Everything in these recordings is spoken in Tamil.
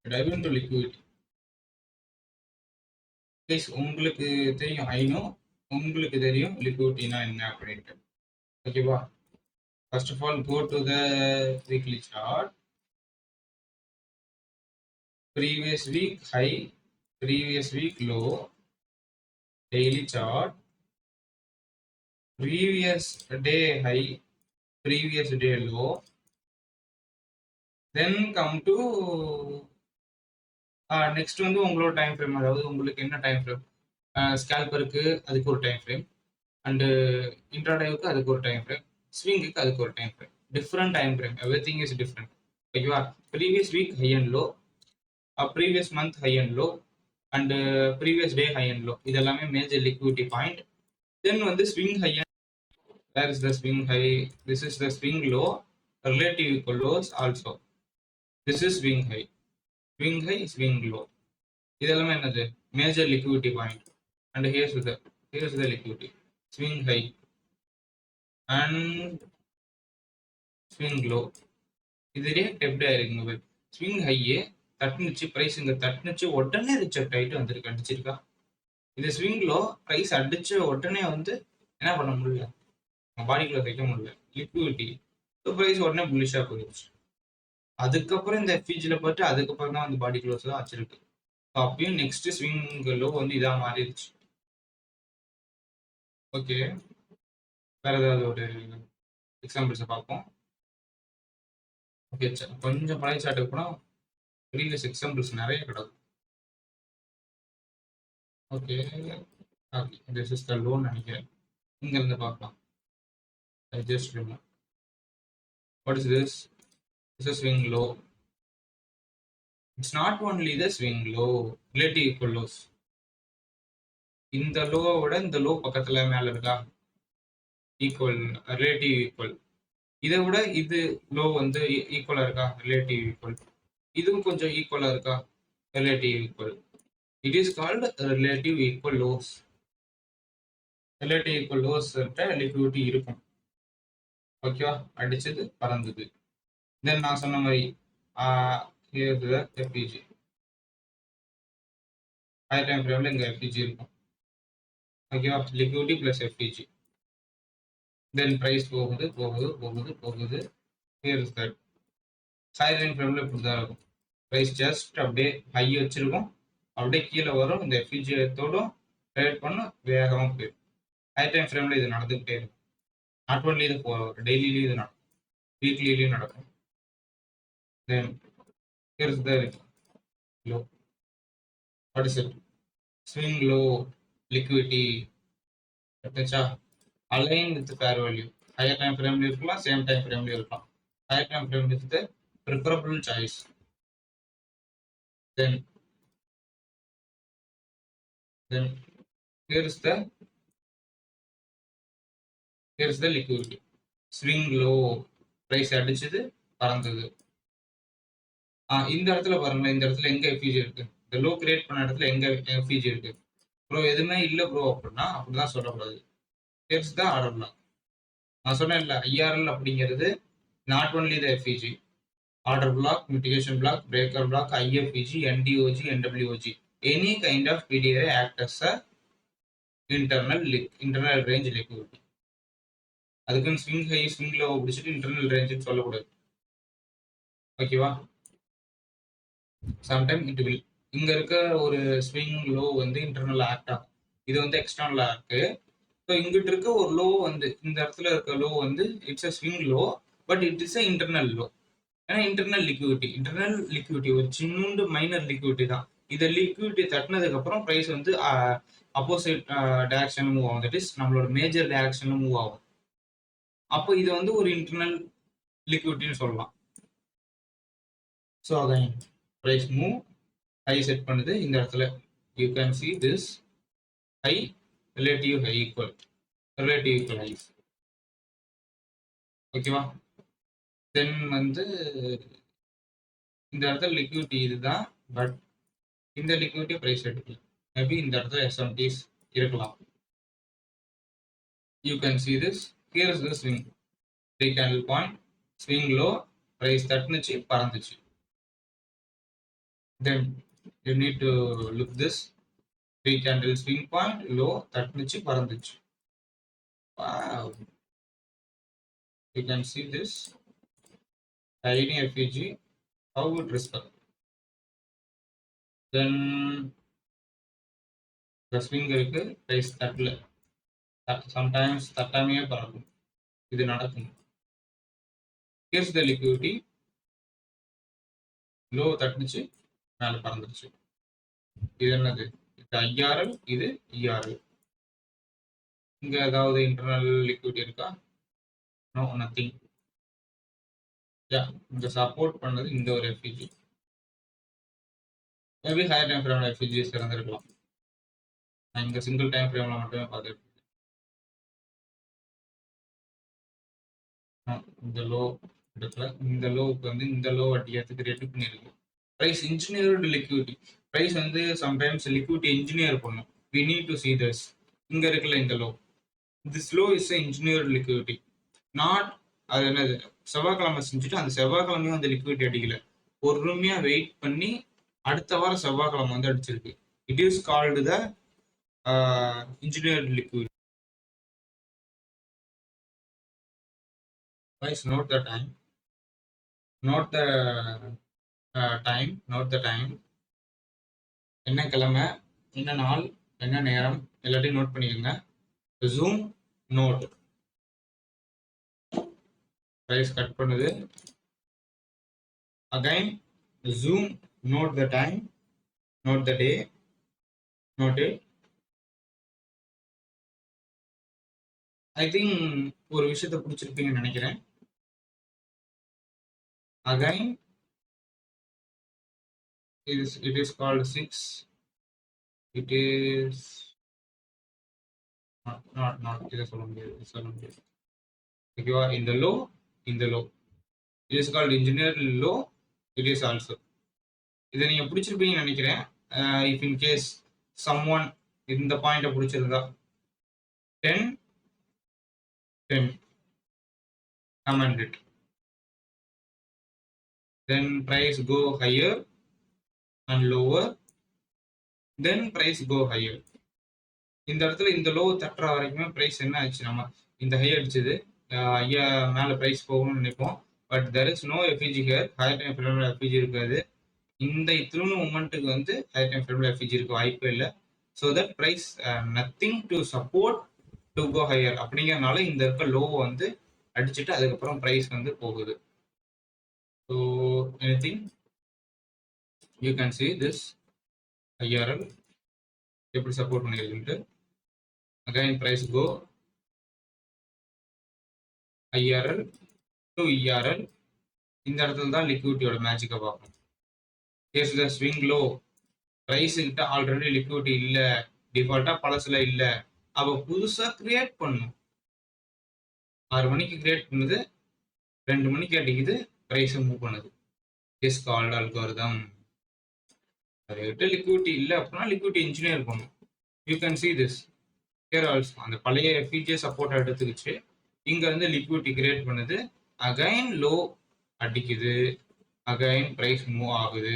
dive into liquidity. Guys, உங்களுக்கு தெரியும், I know உங்களுக்கு தெரியும் liquidity-னா என்ன அப்படின்ட்டு. ஓகேவா? First of all, go to the weekly chart. Previous week high, previous week low, daily chart, previous day high, previous day low, then come to next வந்து உங்களோட டைம் ஃப்ரேம். அதாவது உங்களுக்கு என்ன டைம் ஃப்ரேம், ஸ்கேல்பருக்கு அதுக்கு ஒரு டைம் ஃப்ரேம், அண்டு இன்ட்ராடேவுக்கு அதுக்கு ஒரு டைம் ஃப்ரேம், ஸ்விங்குக்கு அதுக்கு ஒரு time frame. Different time frame, everything is different. ஓகேவா? Previous week high and low, previous month high and low, and previous day high and low, இதெல்லாமே மேஜர் லிக்விடிட்டி பாயிண்ட். தென் வந்து swing high, where is the swing high, this is the swing low, relative equal lows also. This is swing high, swing high, swing low, இதெல்லாமே என்னது major liquidity point. And here's the liquidity, swing high and swing low. இது ரியாக்ட் எப்படி ஆயிருக்குங்க? ஸ்விங் ஹையே தட்டுனுச்சு, பிரைஸ் இங்க தட்டுனுச்சு, உடனே ரிஜெக்ட் ஆயிட்டு வந்திருக்கு, அடிச்சிருக்கா. இது ஸ்விங் லோ, பிரைஸ் அடிச்ச உடனே வந்து என்ன பண்ண முடியல, பாடிக்குள்ள வைக்க முடியல லிக்விடிட்டி. பிரைஸ் உடனே புல்லிஷா போயிடுச்சு. அதுக்கப்புறம் இந்த எஃப்இஜில போட்டு அதுக்கப்புறம் தான் வந்து பாடி க்ளோஸ் தான் வச்சிருக்கு. அப்பயும் நெக்ஸ்ட் ஸ்விங் லோ வந்து இதா மாறிடுச்சு. ஓகே, வேற ஏதாவது ஒரு எக்ஸாம்பிள்ஸை பார்ப்போம். ஓகே, கொஞ்சம் பழைய சாட்டுக்கு போனால் ப்ரீவியஸ் எக்ஸாம்பிள்ஸ் நிறைய கிடக்கும். Okay, this is the loan நினைக்கிறேன். இங்க இருந்து பார்க்கலாம். Just remove. What is this? This is swing low. It's not only the swing low, relative equal lows. இந்த லோவோட இந்த லோ பக்கத்துல மேல இருக்கா, ஈக்குவல், ரிலேட்டிவ் ஈக்குவல். இதை விட இது லோ வந்து ஈக்குவலா இருக்கா, ரிலேட்டிவ் ஈக்குவல். இதுவும் கொஞ்சம் ஈக்குவலா இருக்கா, relative equal. It is called relative equal lows. Relative equal lows liquidity இருக்கும். ஓகேவா? அடிச்சது பறந்தது. தென் நான் சொன்ன மாதிரி எஃப்இஜி ஹை டைம் ஃப்ரேம்ல இங்க எஃப்இஜி இருக்கும். ஓகேவா? Liquidity plus FEG. Then price போகுது போகுது போகுது போகுது. Here is that. சைலண்ட் ஃப்ரேம்ல இப்படி தான் இருக்கும். பிரைஸ் ஜஸ்ட் அப்படியே ஹை வச்சிருக்கும், அப்படியே கீழே வரும், இந்த எஃப்இஜியத்தோடும் ட்ரேட் பண்ண வேகமாக போயிடும். ஹை டைம் ஃப்ரேம்ல இது நடந்துகிட்டே இருக்கும். நாட் ஒன்லி இது டெய்லியிலையும் இது நடக்கும், வீக்லிலையும் நடக்கும். Then here is the low. What is it? Swing low, liquidity. Align with fair value. Higher time ஃப்ரேம்ல இருக்கலாம், சேம் டைம் ஃப்ரேம்ல இருக்கலாம். Higher time frame is the preferable choice. Then here is the liquidity. Swing low, price அடிச்சது பறந்தது. இந்த இடத்துல பாருங்க, இந்த இடத்துல எங்க எஃப்இஜி இருக்கு, இந்த லோ கிரியேட் பண்ண இடத்துல எங்க எஃப்இஜி இருக்கு? ப்ரோ எதுவுமே இல்லை ப்ரோ அப்படின்னா அப்படிதான் சொல்லக்கூடாது. Here's the order block. நான் சொன்னேன்ல, ஐஆர்எல் அப்படிங்கிறது not only the FEG, order block, mitigation block, breaker block, IFEG, NDOG, NWG, any kind of PDI act as a internal range liquidity. அதுக்குன்னு ஸ்விங் ஹை ஸ்விங் லோ பிடிச்சிட்டு இன்டர்னல் ரேஞ்சுன்னு சொல்லக்கூடாது. ஓகேவா? Sometime it will. இங்க இருக்க ஒரு ஸ்விங் லோ வந்து இன்டர்னல் ஆக்ட் ஆகும், இது வந்து எக்ஸ்டர்னல் ஆக்ட். ஸோ இங்கிட்ட இருக்க ஒரு லோ வந்து இந்த இடத்துல இருக்க லோ வந்து it's a swing low, but it is a internal low. ஏன்னா இன்டர்னல் லிக்விடிட்டி ஒரு சின்னுண்டு மைனர் லிக்விடிட்டி தான். இதை லிக்விடிட்டி தட்டினதுக்கு அப்புறம் பிரைஸ் வந்து அப்போசிட் டைரக்ஷன் மூவ் ஆகும், தட் இஸ் நம்மளோட மேஜர் டைரக்ஷன் மூவ் ஆகும். அப்போ இது வந்து ஒரு இன்டர்னல் லிக்விடிட்டின்னு சொல்லலாம். So again price move, high set பண்ணுது இந்த இடத்துல. You can see this high, relative high equal highs. ஓகேவா? தென் வந்து இந்த இடத்துல லிக்விடிட்டி இதுதான், பட் இந்த லிக்விடிட்டி பிரைஸ் எடுக்கல. மேபி இந்த இடத்துல எஸ்எம்டிஸ் இருக்கலாம். You can see this. Here is the swing, 3 candle point, swing low, price தட்டுனுச்சு பறந்துச்சு. then you need to look this 3 candle swing point low தட்டுச்சு பறந்துச்சு. Wow. You can see this tiny FEG how it respect. Then the swing இருக்கு price தட்டல, sometimes தட்டாமையே பறக்கும், இது நடக்கும். Here's the liquidity, low தட்டுச்சு மேல பறந்துருச்சு. இது என்னது? இது IRL, இது ERL. இங்க ஏதாவது இன்டர்னல் லிக்விடிட்டி இருக்கா? No, nothing. இந்த சப்போர்ட் பண்ணது இந்த ஒரு எஃப்இஜி, மேபி ஹையர் டைம் ஃப்ரேம்ல எஃப்இஜிஸ் இருந்திருக்கலாம். நான் இங்க சிங்கிள் டைம் ஃப்ரேம்ல மட்டுமே பார்த்துட்டு இந்த லோ எடுக்கல. இந்த லோவுக்கு வந்து இந்த லோ வட்டியத்துக்கு ரெடி பண்ணியிருக்கு. ப்ரைஸ் இன்ஜினியர்டு லிக்விடிட்டி, ப்ரைஸ் வந்து சம்டைம்ஸ் லிக்விடிட்டி இன்ஜினியர் பண்ணும். We need to see this. இங்க இருக்குல்ல இந்த low, this low is a engineered liquidity, not அது என்னது செவ்வாய்க்கிழமை செஞ்சுட்டு அந்த செவ்வாய்க்கிழமையும் அந்த லிக்விடிட்டி அடிக்கல, பொறுமையா வெயிட் பண்ணி அடுத்த வாரம் செவ்வாய்க்கிழமை வந்து அடிச்சிருக்கு. It is called the engineered liquidity. Guys, note the time, note the time, என்ன கிழமை, என்ன நாள், என்ன நேரம் எல்லாத்தையும் நோட் பண்ணிக்கோங்க. ஜூம் நோட், price கட் பண்ணுது. Again zoom, note the time, note the day, note it. I think ஒரு விஷயத்தை பிடிச்சிருப்பீங்கன்னு நினைக்கிறேன். Again it is called 6, it is not இதை சொல்ல முடியாது. ஓகேவா? இந்த low it is called engineered low, it is also. இதை நீங்க பிடிச்சிருப்பீங்கன்னு நினைக்கிறேன். if in case someone இந்த பாயிண்ட பிடிச்சிருந்தா 10 comment it, then price go higher and lower, then price go higher. இந்த இடத்துல இந்த லோ தட்டுற வரைக்குமே பிரைஸ் என்ன ஆச்சு, நம்ம இந்த ஹை அடிச்சது ஐயா மேல பிரைஸ் போகணும்னு நினைப்போம். But there is no FEG here, higher time ஃப்ரேம்ல FEG இருக்காது. இந்த இத்திருன்னு மூமெண்ட்டுக்கு வந்து ஹையர் டைம் ஃப்ரேம்ல FEG இருக்க வாய்ப்பே இல்லை. So that price nothing to support to go higher அப்படிங்கிறதுனால இந்த இருக்க லோவை வந்து அடிச்சுட்டு அதுக்கப்புறம் பிரைஸ் வந்து போகுது. So anything you can see this IRL எப்படி சப்போர்ட் பண்ணியிருக்குன்ட்டு. Again price go IRL to ERL. இந்த இடத்துல தான் லிக்விடிட்டியோட மேஜிக்கை பார்க்கணும். Here's the swing low, price கிட்ட ஆல்ரெடி லிக்விடிட்டி இல்ல, டிஃபால்ட்டா பழசுல இல்ல, அவ புதுசா கிரியேட் பண்ணும். 6 மணிக்கு கிரியேட் பண்ணுது, 2 மணிக்கு அடிக்குது, பிரைஸ் மூவ் பண்ணுது. Is called algorithm. அதுகிட்ட லிக்விடிட்டி இல்ல அப்படின்னா லிக்விடிட்டி இன்ஜினியர் பண்ணும். You can see this here also. அந்த பழைய FEG சப்போர்ட் எடுத்துக்கிச்சு, இங்க இருந்து லிக்விடிட்டி கிரியேட் பண்ணுது, அகைன் லோ அடிக்குது, அகைன் பிரைஸ் மூவ் ஆகுது.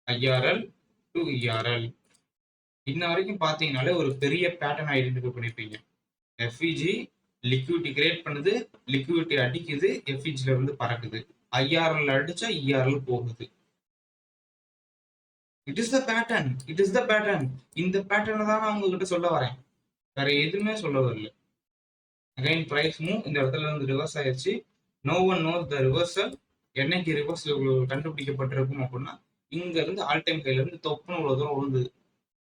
IRL to ERL. இன்ன வரைக்கும் பார்த்தீங்கனாலே ஒரு பெரிய பேட்டர்ன் ஐடென்டிஃபை பண்ணிருப்பீங்க. FEG லிக்விடிட்டி கிரியேட் பண்ணுது, லிக்விடிட்டி அடிக்குது, FEGல இருந்து பறக்குது, IRL அடிச்சா ERL போகுது. It is the pattern. இந்த பேட்டர்னை தான் நான் உங்ககிட்ட சொல்ல வரேன், வேற எதுவுமே சொல்ல வரல. அகைன் பிரைஸ் மூவ் இந்த இடத்துல இருந்து ரிவர்ஸ் ஆயிடுச்சு. No one knows the reversal. என்னைக்கு ரிவர்சல் கண்டுபிடிக்கப்பட்டிருக்கும் அப்படின்னா இங்க இருந்து ஆல் டைம் ஹைல இருந்து தொப்புன்னு இவ்வளவு தூரம் விழுந்தது.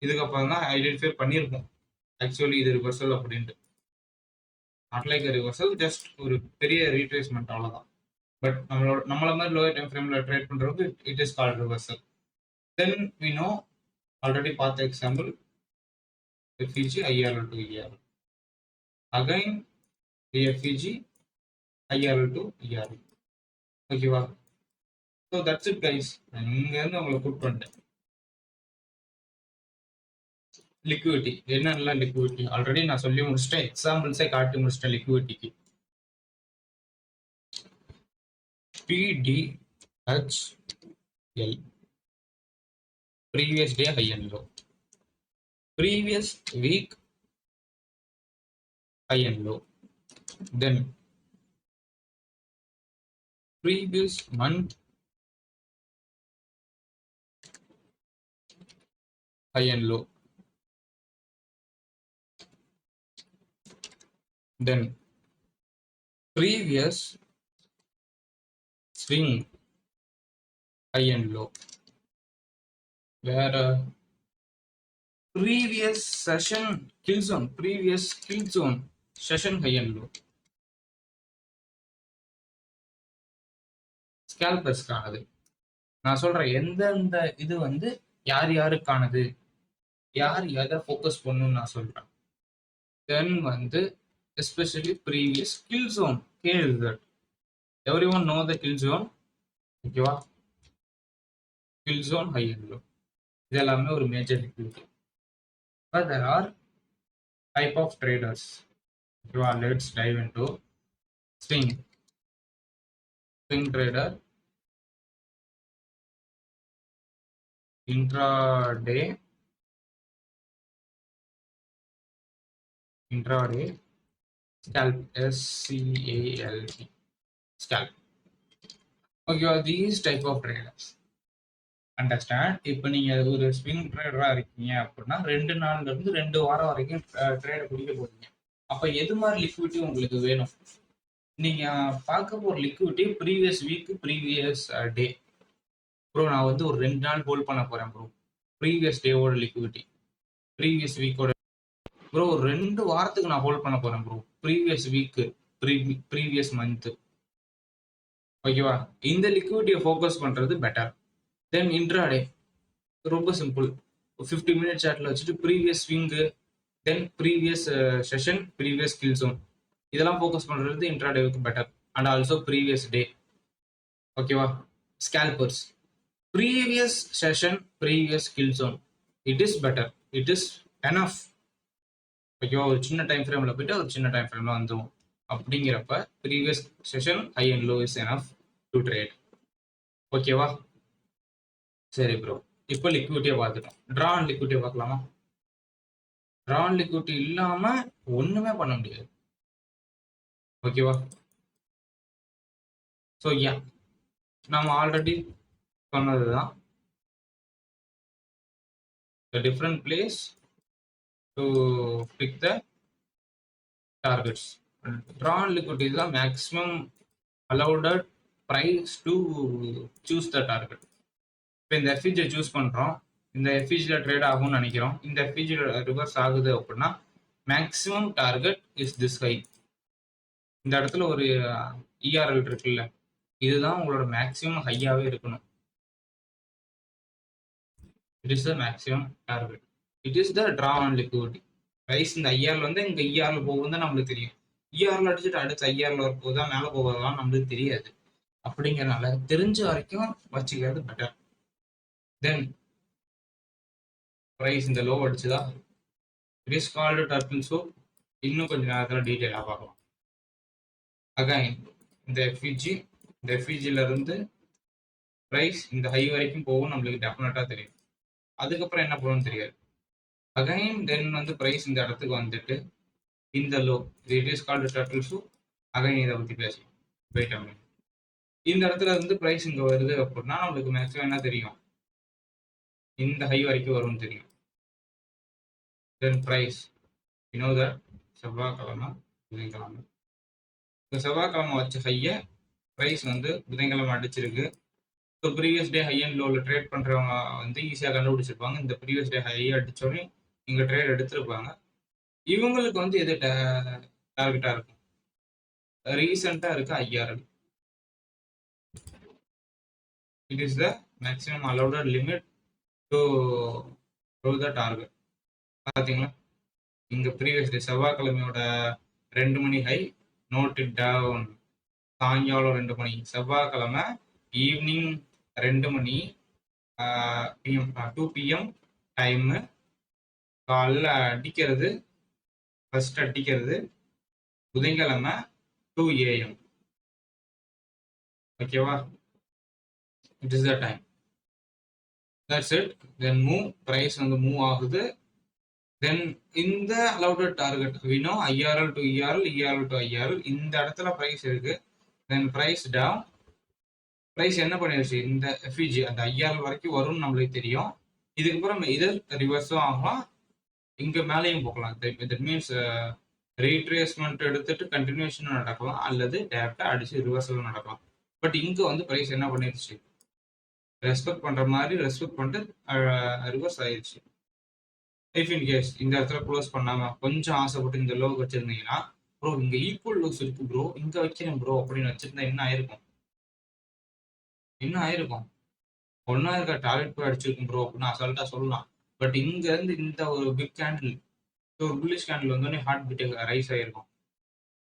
இதுக்கப்புறம் தான் ஐடென்டிஃபை பண்ணியிருக்கோம் ஆக்சுவலி இது ரிவர்சல் அப்படின்ட்டு. நாட் லைக் ரிவர்சல், ஜஸ்ட் ஒரு பெரிய ரீட்ரேஸ்மெண்ட் அவ்வளவுதான். பட் நம்மள மாதிரி லோயர் டைம் ஃப்ரேம்ல ட்ரேட் பண்றவங்க it is called reversal. Then we know already பார்த்த example FEG IRL to ERL. Again FEG IRL to ERL. ஓகேவா? So that's it guys. இங்க இருந்து உங்களை கூப்பிட்டு வந்துட்டேன். லிக்விடிட்டி என்னெல்லாம் லிக்விடிட்டி ஆல்ரெடி நான் சொல்லி முடிச்சிட்டேன், எக்ஸாம்பிள்ஸே காட்டி முடிச்சிட்டேன். லிக்விடிட்டிக்கு PDHL previous day high and low, previous week high and low, then previous month high and low, then previous swing high and low, where previous session kill zone, previous kill zone session high and low. ஸ்கேல்பர்ஸ்க்கானது நான் சொல்றேன். எந்தெந்த இது வந்து யார் யாருக்கானது, யார் எதை ஃபோக்கஸ் பண்ணணும்னு நான் சொல்றேன். தென் வந்து especially previous kill zone, call that everyone know the kill zone. ஓகேவா? Kill zone high and low இது எல்லாமே ஒரு major liquidity. But there are type of traders. ஓகேவா? Let's dive into swing. Swing trader, intraday, scalp, SCALP, scalp. Okay, these type of traders. Understand. இப்போ நீங்க ஒரு ஸ்விங் ட்ரேடரா இருக்கீங்க அப்படின்னா 2 நாள்ல இருந்து 2 வாரம் வரைக்கும் ட்ரேட பிடிக்க போறீங்க. அப்ப எது மாதிரி லிக்விடிட்டி உங்களுக்கு வேணும்? நீங்க பார்க்க போற liquidity previous week, previous day. Bro நான் வந்து ஒரு 2 நாள் ஹோல்ட் பண்ண போறேன் ப்ரோ. ப்ரீவியஸ் டேவோட லிக்விடிட்டி, ப்ரீவியஸ் வீக்கோட. ப்ரோ ஒரு 2 வாரத்துக்கு நான் ஹோல்ட் பண்ண போறேன் bro. Previous week, previous month. ஓகேவா? இந்த லிக்விடிட்டியை ஃபோக்கஸ் பண்றது பெட்டர். தென் இன்ட்ராடே ரொம்ப சிம்பிள். 50 மினிட் சார்ட்ல வச்சுட்டு previous swing, then previous session, previous kill zone இதெல்லாம் ஃபோக்கஸ் பண்றது இன்ட்ராடேவுக்கு better. And also previous day. ஓகேவா? Scalpers previous session, previous kill zone it is better, it is enough. ஓகேவா? ஒரு சின்ன டைம் ஃப்ரேம்ல போயிட்டு ஒரு சின்ன டைம் ஃப்ரேம்ல வந்துடும். அப்படிங்கிறப்ப previous session high and low is enough to trade. ஓகேவா? சரி ப்ரோ, இப்போ லிக்விடிட்டியை பார்த்துட்டோம். ட்ரா அண்ட் லிக்விடிட்டியை பார்க்கலாமா? ட்ரா அண்ட் லிக்விடிட்டி இல்லாம ஒண்ணுமே பண்ண முடியாது. ஓகேவா? ஸோ யா, நம்ம ஆல்ரெடி சொன்னதுதான். The different place to pick the targets. Draw and liquidity is the maximum allowed price to choose the target. இப்போ இந்த எஃப்இஜியை சூஸ் பண்றோம், இந்த எஃப்இஜியில் ட்ரேட் ஆகும்னு நினைக்கிறோம். இந்த எஃப்இஜியில் ரிவர்ஸ் ஆகுது அப்படின்னா maximum target is this high. இந்த இடத்துல ஒரு இஆர்எல் இருக்குல்ல, இதுதான் உங்களோட மேக்ஸிமம் ஹையாவே இருக்கணும். It is the maximum target. It is the draw on liquidity. Rice இந்த ஐஆர்ல வந்து இங்க இஆர்ல போகுதுன்னு தான் நம்மளுக்கு தெரியும். இஆர்ல அடிச்சுட்டு அடுத்து ஐஆர்ல வரப்போதா மேல போவதெல்லாம் நம்மளுக்கு தெரியாது. அப்படிங்கிறனால தெரிஞ்ச வரைக்கும் வச்சுக்கிறது பெட்டர். தென் ரைஸ் இந்த லோ அடிச்சுதா, it is called turtle soup. இன்னும் கொஞ்சம் நேரத்தில் டீட்டெயிலாக பார்க்கலாம். அகைன் இந்த எஃப்இஜி, இந்த எஃப்இஜில இருந்து ப்ரைஸ் இந்த ஹை வரைக்கும் போகும் நம்மளுக்கு டெஃபினட்டா தெரியும். அதுக்கப்புறம் என்ன போகணும்னு தெரியாது. அகைன் தென் வந்து ப்ரைஸ் இந்த இடத்துக்கு வந்துட்டு இந்த low, it is called turtle soup. Again இதை பற்றி பேசலாம். Wait a minute. இந்த இடத்துல இருந்து ப்ரைஸ் இங்கே வருது அப்படின்னா நம்மளுக்கு மேக்ஸிமம் என்ன தெரியும்? இந்த ஹை வரைக்கும் வரும்னு தெரியும். தென் ப்ரைஸ் இன்னொரு செவ்வாய்க்கிழமை, புதன்கிழமை, இந்த செவ்வாய்க்கிழமை வச்ச ஹையை ப்ரைஸ் வந்து புதன்கிழமை அடிச்சிருக்கு. So previous day high and லோவில் ட்ரேட் பண்ணுறவங்க வந்து ஈஸியாக கண்டுபிடிச்சிருப்பாங்க. இந்த ப்ரீவியஸ் டே ஹை அடித்தோடனே இங்கே ட்ரேட் எடுத்திருப்பாங்க. இவங்களுக்கு வந்து எது டார்கெட்டாக இருக்கும்? ரீசெண்டாக இருக்க IRL. It is the maximum allowed limit to the target. பார்த்தீங்களா? இங்கே ப்ரீவியஸ் டே செவ்வாய்க்கிழமையோட 2 மணி ஹை, நோட் இட் டவுன். சாயங்காலம் 2 மணி, செவ்வாய்க்கிழமை ஈவினிங் 2 மணி பிஎம், 2 PM டைமு. காலைல அடிக்கிறது, ஃபர்ஸ்ட் அடிக்கிறது புதன்கிழமை 2 AM. ஓகேவா? It is the time. That's it. Then move, price வந்து மூவ் ஆகுது. தென் இந்த அலௌட் டார்கெட் வினோ IRL to ERL, ERL to IRL, இந்த இடத்துல பிரைஸ் இருக்கு. தென் பிரைஸ் டவுன், பிரைஸ் என்ன பண்ணிருச்சு, இந்த எஃப்இஜி அந்த ஐஆர்எல் வரைக்கும் வரும்னு நம்மளுக்கு தெரியும். இதுக்கப்புறம் இது ரிவர்ஸும் ஆகலாம், இங்க மேலேயும் போகலாம். தட் மீன்ஸ் ரீட்ரேஸ்மெண்ட் எடுத்துட்டு கண்டினியூஷன் நடக்கலாம், அல்லது டேரக்டா அடிச்சு ரிவர்சல் நடக்கலாம். பட் இங்க வந்து பிரைஸ் என்ன பண்ணிருச்சு, ரெஸ்பெக்ட் பண்ற மாதிரி ரெஸ்பெக்ட் பண்ணிட்டு ரிவர்ஸ் ஆயிடுச்சு. இஃப் இன் கேஸ் இந்த இடத்துல க்ளோஸ் பண்ணாம கொஞ்சம் ஆசைப்பட்டு இந்த லோக்கு வச்சிருந்தீங்கன்னா, ப்ரோ இங்க ஈக்குவல் லோஸ் இருக்கு ப்ரோ, இங்க வைக்கிறேன் ப்ரோ அப்படின்னு வச்சிருந்தா என்ன ஆயிருக்கும், என்ன ஆயிருக்கும், ஒன்னா இருக்க டார்கெட் போய் அடிச்சிருக்கும் ப்ரோ அப்படின்னு அசால்ட்டா சொல்லலாம். பட் இங்க இருந்து இந்த ஒரு பிக் கேண்டில், ஒரு புல்லிஷ் கேண்டில் வந்தோடனே ஹார்ட் பீட் ரைஸ் ஆயிருக்கும்,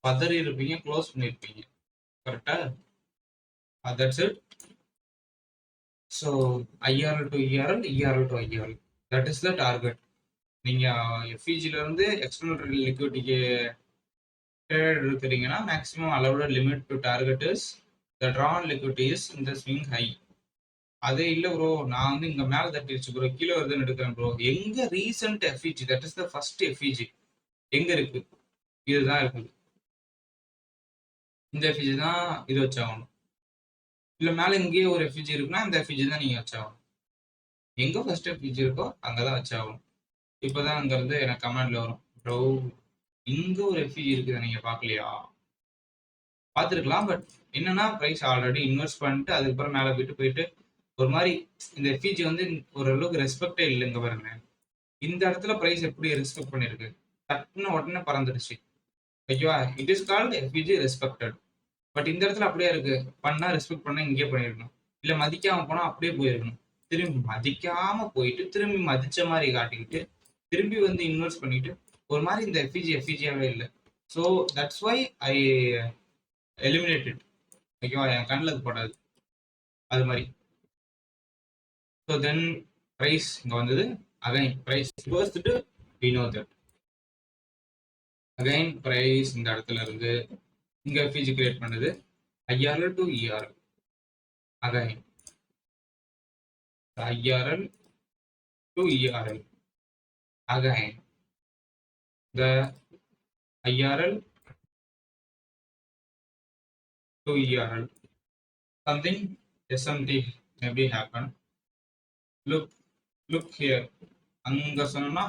பதறி இருப்பீங்க, க்ளோஸ் பண்ணிருப்பீங்க. கரெக்டா? That's it. So IRL to ERL, ERL to IRL, that is the target. நீங்க எஃப்இஜில இருந்து எக்ஸ்டர்னல் லிக்விடிட்டிக்கு ட்ரேட் எடுக்கிறீங்கன்னா maximum allowed limit to target is the drawn liquidity is இந்த ஸ்விங் ஹை. அதே இல்லை ப்ரோ, நான் வந்து இங்க மேல தட்டிடுச்சு ப்ரோ, கீழே வருதுன்னு எடுக்கிறேன் ப்ரோ. எங்க recent FEG, that is the first FEG எங்க இருக்கு, இதுதான் இருக்குது. இந்த எஃப்இஜி தான் இது வச்சாகணும். இல்ல மேல இங்கேயே ஒரு எஃப்இஜி இருக்குன்னா இந்த எஃப்இஜி தான் நீங்க வச்சாகணும். எங்க ஃபர்ஸ்ட் எஃப்இஜி இருக்கோ அங்கதான் வச்சாகணும். இப்பதான் அங்க இருந்து எனக்கு கமெண்ட்ல வரும், ப்ரோ இங்க ஒரு எஃப்இஜி இருக்குது நீங்க பாக்கலையா, பார்த்துருக்கலாம். பட் என்னன்னா பிரைஸ் ஆல்ரெடி இன்வெஸ்ட் பண்ணிட்டு அதுக்கப்புறம் மேலே போயிட்டு ஒரு மாதிரி இந்த எஃப்இஜி வந்து ஓரளவுக்கு ரெஸ்பெக்டே இல்லைங்க பாருங்க. இந்த இடத்துல பிரைஸ் எப்படி ரெஸ்பெக்ட் பண்ணிருக்கு, டக்குன்னு உடனே பறந்துடுச்சு. ஓகேவா? It is called FEG respected. But இந்த இடத்துல அப்படியே இருக்கு, பண்ணா ரெஸ்பெக்ட் பண்ணா இங்கே பண்ணிருக்கணும், இல்ல மதிக்காம போனா அப்படியே போயிருக்கணும். திரும்பி மதிக்காம போயிட்டு திரும்பி மதிச்ச மாதிரி காட்டிக்கிட்டு திரும்பி வந்து இன்வெஸ்ட் பண்ணிட்டு ஒரு மாதிரி இந்த எஃப்இஜியாவே இல்லை. So that's why I eliminated. ஓகேவா? என் கண்ணில் அது போடாது அது மாதிரி. ஸோ தென் ப்ரைஸ் இங்கே வந்தது, அகைன் ப்ரைஸ் யோசிச்சுட்டு we know that again price இந்த இடத்துல இருந்து இங்கே எஃப்இஜி கிரியேட் பண்ணுது IRL to ERL, again IRL to ERL, again the IRL to ERL, something SMT maybe happen. Look here, அங்க சொன்னா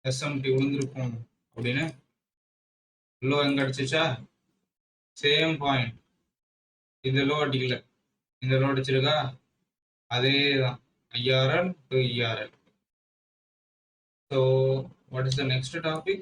SMT விழுந்திருக்கும் அப்படின்னு லோ எங்க அடிச்சிச்சா, சேம் பாயிண்ட், இந்த லோ அடிக்கல, இந்த லோ அடிச்சிருக்கா, அதே தான் IRL to ERL. So what is the next topic?